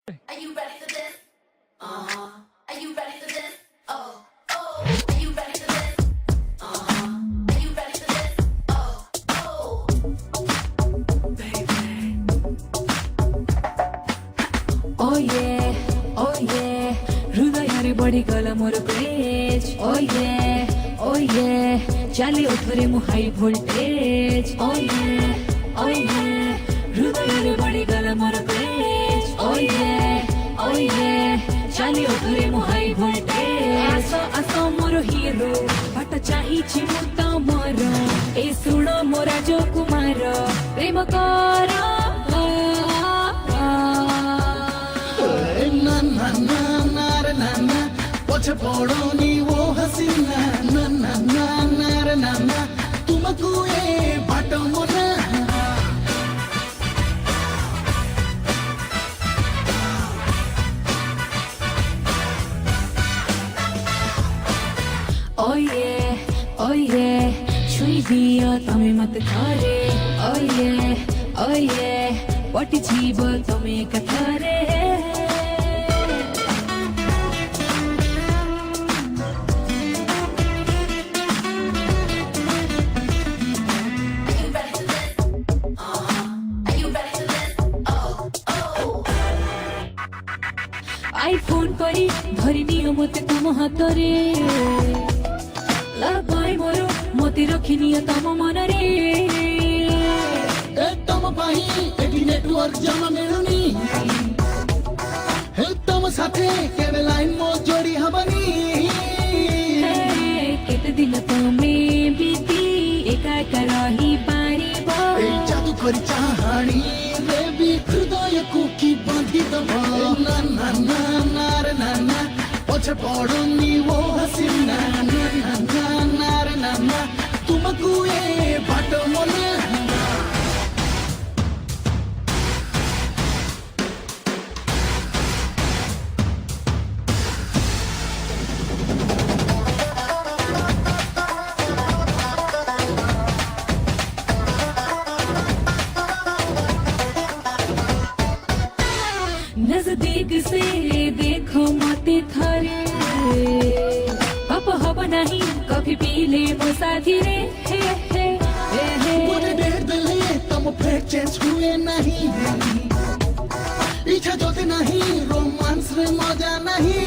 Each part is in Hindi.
Are you ready for this? Are you ready for this? Oh, oh. Are you ready for this? Are you ready for this? Oh, oh. Baby. Oh yeah, हृदय बड़ी गला मोर क्रेज oh yeah, चाले उठरे मु हाई वोल्टेज oh yeah, हृदय बड़ी गला मोर क्रेज oh yeah, चाले उठरे मु हाई वोल्टेज आसो मोर हीरो बट चाहि छि मु तमर ए सुनो मोरा जो कुमार प्रेम कर पछे पड़ोनी वो हसीना ना ना ना ना रे ना ना तुमको ए बाटो मोना oh yeah, छुई दियो तमे मत करे oh yeah, पटी जीव तमे कथारे Are you ready for this? Are you ready for this? Oh, oh. IPhone करी धरी नियो मते तम हातरे लगाई मोरो मते रखी नियो तम मनरे ए तम पाही एटी नेटवर्क जमा मिलुनी हे तम साथे केबे लाइन मो जोड़ी हबनी केते दिन तमे बीती एका एका रही पारिबो ए जादू करी चाहानी रे भी हृदय को की बांधी दबा ना ना ना ना रे ना ना पछे पड़ोनी वो हसीना ना ना ना ना रे ना ना तुमको ए बाटो मोना नजदीक से देखो मते थरे पाप हब नहीं कभी पी ले मो साथी रे हे मोरे डेढ़ दले तम फेक चेंज हुए नहीं इच्छा जोते नहीं रोमांस रे मजा नहीं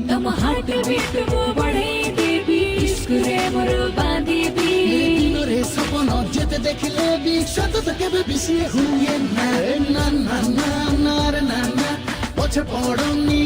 तम हार्ट बीट मो बढ़े देवी इश्क रे मोर बांधी दी दिनो रे सपन जेते देखले भी सत केबे बिसिए हुए ना ना ना ना ना रे ना ना पछे पड़ोनी